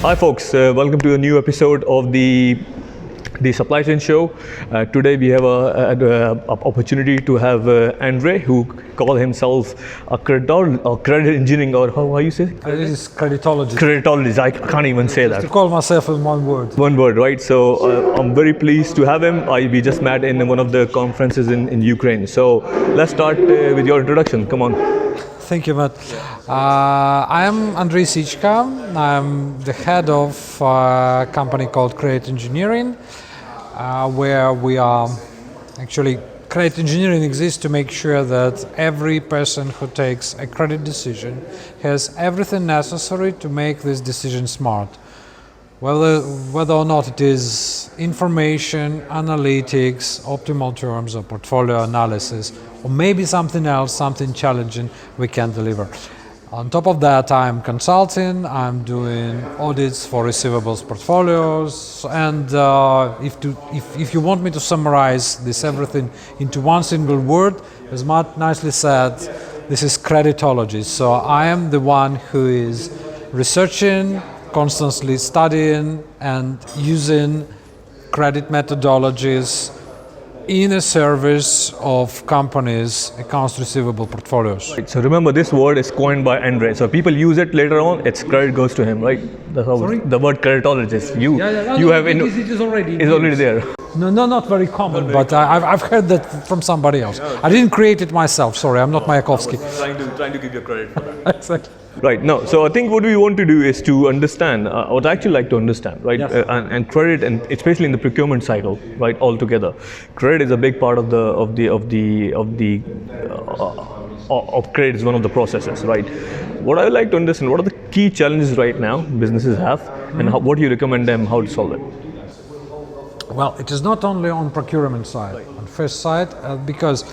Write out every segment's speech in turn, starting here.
Hi folks, welcome to a new episode of the supply chain show. Today we have a opportunity to have Andriy, who call himself a credit engineering, or how you say? This is creditologist. Creditologist. I can't even say that. To call myself in one word. One word, right? So I'm very pleased to have him. We just met in one of the conferences in Ukraine. So let's start with your introduction. Come on. Thank you, Matt. I am Andriy Sichka. I'm the head of a company called Credit Engineering, where we are actually, credit engineering exists to make sure that every person who takes a credit decision has everything necessary to make this decision smart. Whether or not it is information, analytics, optimal terms, or portfolio analysis, or maybe something else, something challenging we can deliver. On top of that, I'm consulting, I'm doing audits for receivables portfolios, and if you want me to summarize this everything into one single word, as Matt nicely said, this is creditologist. So I am the one who is researching, constantly studying and using credit methodologies in a service of companies' accounts receivable portfolios. Right, so remember, this word is coined by Andriy. So people use it later on. Its credit goes to him, right? That's how. Sorry? The word creditologist. It is already there. No, not very common, but I've heard that from somebody else. I didn't create it myself. Sorry, I'm not 𝐦𝐤𝐤𝐬𝐿. Trying to give you credit for that. Exactly. Right. No. So I think what we want to do is to understand what I actually like to understand, right? Yes. And credit, and especially in the procurement cycle, right? Altogether, credit is a big part of credit is one of the processes, right? What I would like to understand, what are the key challenges right now businesses have, and what do you recommend them how to solve it? Well, it is not only on procurement side, on first side, because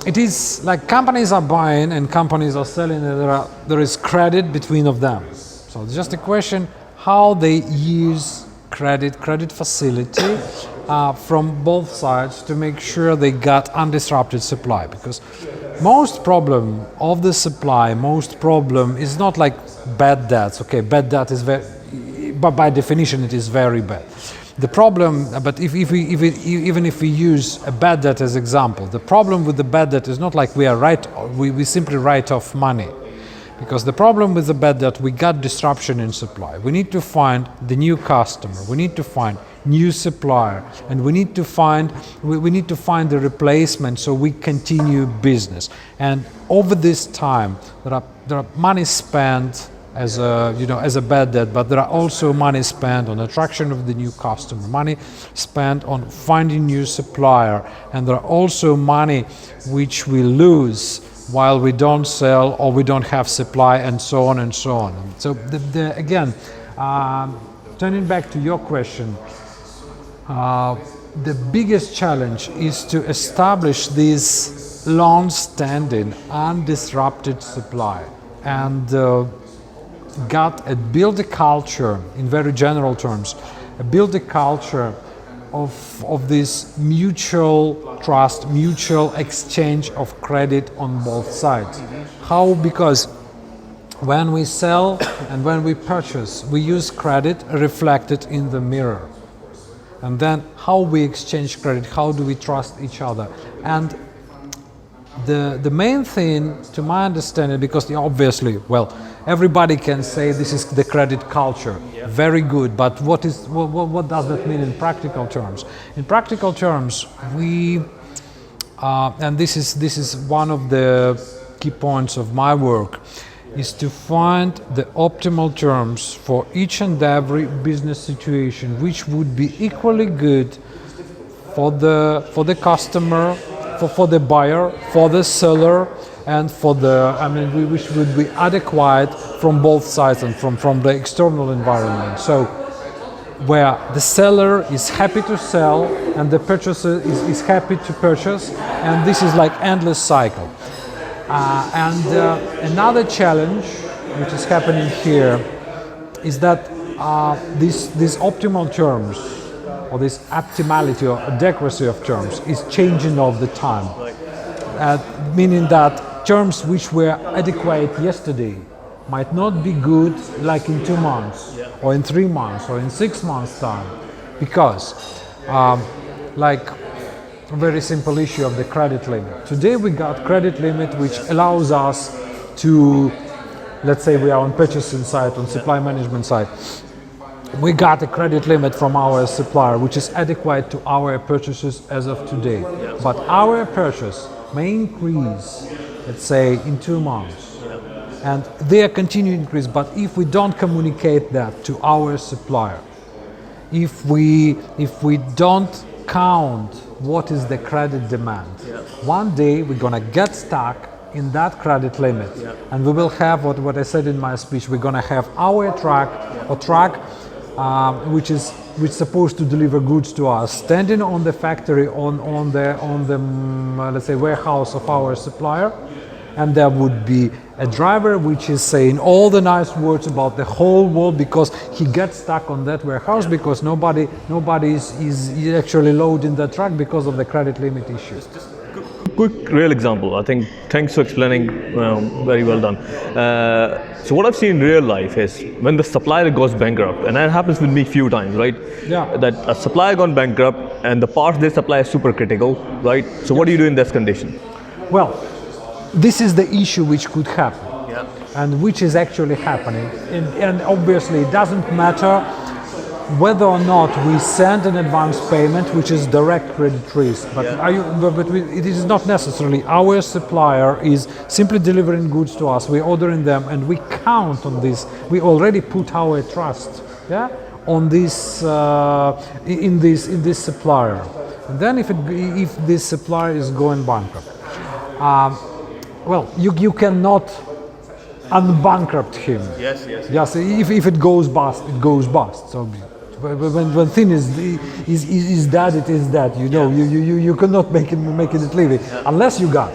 it is like companies are buying and companies are selling, and there is credit between of them. So it's just a question how they use credit facility from both sides to make sure they got undisrupted supply. Because most problem of the supply, most problem is not like bad debts. Okay, bad debt is but by definition it is very bad. The problem, but even if we use a bad debt as example, the problem with the bad debt is not like we simply write off money, because the problem with the bad debt, we got disruption in supply. We need to find the new customer, we need to find new supplier, and we need to find the replacement so we continue business. And over this time, there are money spent as a bad debt, but there are also money spent on attraction of the new customer, money spent on finding new supplier, and there are also money which we lose while we don't sell or we don't have supply, and so on and so on. So again, turning back to your question, the biggest challenge is to establish this long-standing, undisrupted supply, and build a culture, in very general terms, build a culture of this mutual trust, mutual exchange of credit on both sides. How? Because when we sell and when we purchase, we use credit reflected in the mirror. And then how we exchange credit, how do we trust each other? And the main thing, to my understanding, because obviously, well, everybody can say this is the credit culture, very good, but what does that mean in practical terms? In practical terms, and this is one of the key points of my work, is to find the optimal terms for each and every business situation, which would be equally good for the customer, for the buyer, for the seller, and which would be adequate from both sides and from the external environment. So where the seller is happy to sell and the purchaser is happy to purchase, and this is like endless cycle. Another challenge which is happening here is that these optimal terms, or this optimality or adequacy of terms, is changing all the time. Meaning that terms which were adequate yesterday might not be good like in 2 months or in 3 months or in 6 months time, because like a very simple issue of the credit limit. Today we got credit limit which allows us to, let's say we are on purchasing side, on supply management side, we got a credit limit from our supplier which is adequate to our purchases as of today. But our purchase may increase, let's say, in 2 months. And they continue to increase, but if we don't communicate that to our supplier, if we don't count what is the credit demand, one day we're gonna get stuck in that credit limit, and we will have what I said in my speech. We're gonna have our truck which is supposed to deliver goods to us, standing on the factory on the let's say warehouse of our supplier, and there would be a driver which is saying all the nice words about the whole world because he gets stuck on that warehouse because nobody is actually loading the truck because of the credit limit issues. Quick real example. I think thanks for explaining. Very well done. So what I've seen in real life is when the supplier goes bankrupt, and that happens with me a few times, right? Yeah. That a supplier gone bankrupt and the parts they supply is super critical, right? So what do you do in this condition? Well, this is the issue which could happen, and which is actually happening. And obviously it doesn't matter whether or not we send an advance payment, which is direct credit risk, but it is not necessarily. Our supplier is simply delivering goods to us, we're ordering them, and we count on this. We already put our trust on this in this supplier. And then if this supplier is going bankrupt, well, you cannot unbankrupt him. Yes. Yes, if it goes bust, it goes bust. So when thing is that, it is that. You know, you cannot make it leave unless you got,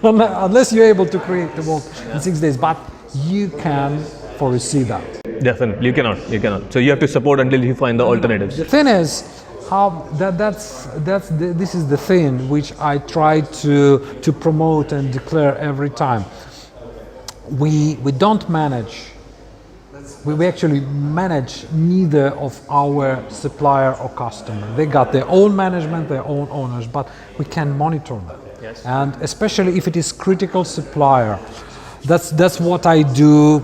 unless you're able to create the world in 6 days. But you can foresee that. Definitely, you cannot. So you have to support until you find the alternatives. The thing is, this is the thing which I try to promote and declare every time. We don't manage. We actually manage neither of our supplier or customer. They got their own management, their own owners, but we can monitor them. Yes. And especially if it is critical supplier, that's what I do.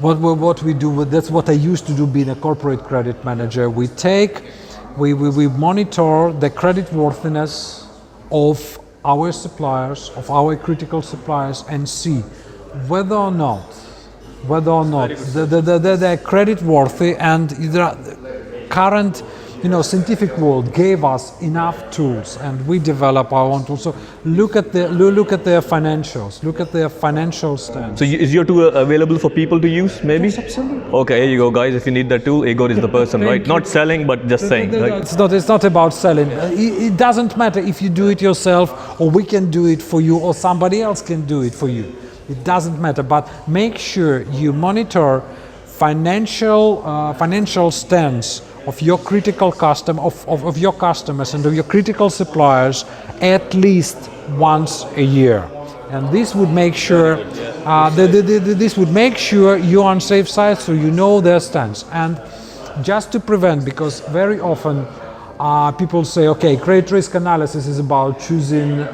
What we do. That's what I used to do being a corporate credit manager. We monitor the creditworthiness of our suppliers, of our critical suppliers, and see whether or not they're creditworthy, and the current scientific world gave us enough tools, and we develop our own tools. So look at their financials, look at their financial stance. So is your tool available for people to use, maybe? Yes, absolutely. Okay, here you go, guys. If you need that tool, 𝐿 is the person, right? Not selling, but just saying. Right? It's not about selling. It doesn't matter if you do it yourself, or we can do it for you, or somebody else can do it for you. It doesn't matter, but make sure you monitor financial stance of your critical of your customers and of your critical suppliers at least once a year, and this would make sure you're on safe side, so you know their stance. And just to prevent, because very often people say, okay, credit risk analysis is about choosing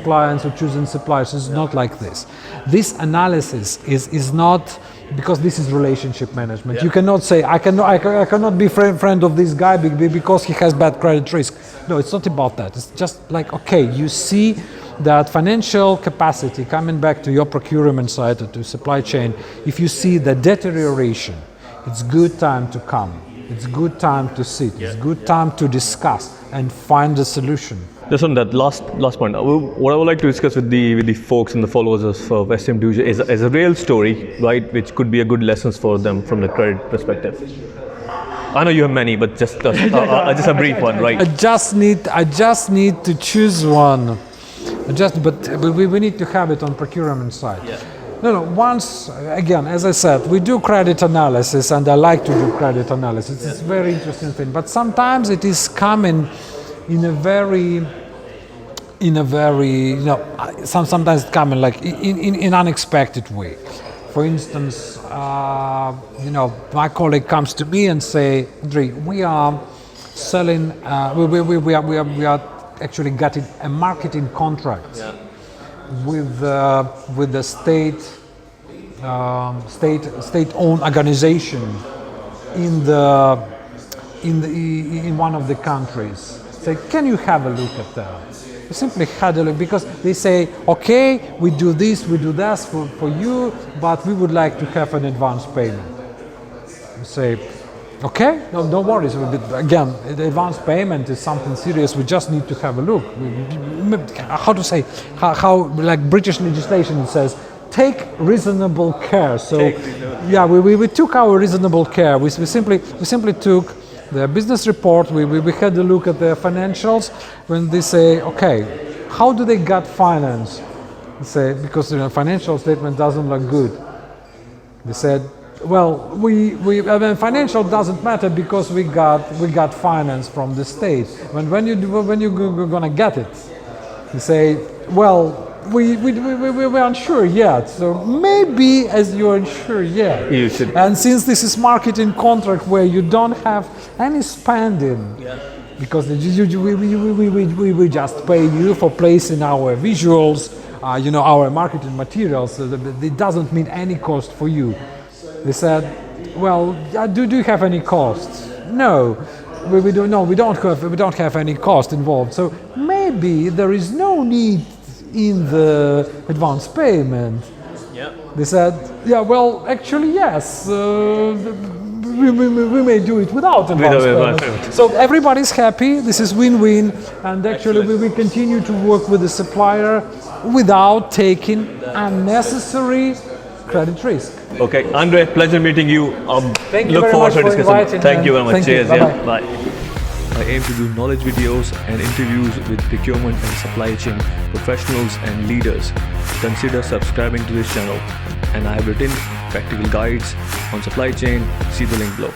clients or choosing suppliers. It's not like this. This analysis is not, because this is relationship management. You cannot say I cannot be friend of this guy because he has bad credit risk. No, it's not about that. It's just like, okay, you see that financial capacity, coming back to your procurement side or to supply chain, if you see the deterioration, it's good time to come. It's good time to sit. It's good time to discuss and find a solution. Just on that last point, what I would like to discuss with the folks and the followers of SCMDOJO is a real story, right, which could be a good lessons for them from the credit perspective. I know you have many, but just a brief one, right? I just need to choose one. But we need to have it on procurement side. No, once again, as I said, we do credit analysis, and I like to do credit analysis. It's a very interesting thing, but sometimes it is coming in a very sometimes it's coming like in unexpected way. for instance, my colleague comes to me and say, Andriy, we are selling, we are actually getting a marketing contract with the state-owned organization in one of the countries. Say, can you have a look at that? We simply had a look because they say, okay, we do this, we do that for you, but we would like to have an advance payment. We say, okay, no, don't worry. So again, the advance payment is something serious. We just need to have a look. How to say? How like British legislation says, take reasonable care. So yeah, we took our reasonable care. We simply took the business report. We had a look at the financials. When they say, okay, how do they get finance? They say, because the financial statement doesn't look good. They said, well, financial doesn't matter because we got finance from the state. When you're gonna get it, you say, well, we aren't sure yet. So maybe as you're unsure yet, you should. And since this is marketing contract where you don't have any spending, because we just pay you for placing our visuals, our marketing materials. It doesn't mean any cost for you. They said, well, do you have any costs? No, we don't. No, we don't have any cost involved. So maybe there is no need in the advance payment. They said, yeah, well, actually, yes, we may do it without advance payment. So everybody's happy. This is win-win, and actually we continue to work with the supplier without taking unnecessary credit risk. Okay, Andriy, pleasure meeting you. Thank you Look very forward much to for discussing. inviting Thank you very much. Thank you. Cheers. Bye-bye. Yeah. Bye. I aim to do knowledge videos and interviews with procurement and supply chain professionals and leaders. Consider subscribing to this channel. And I have written practical guides on supply chain. See the link below.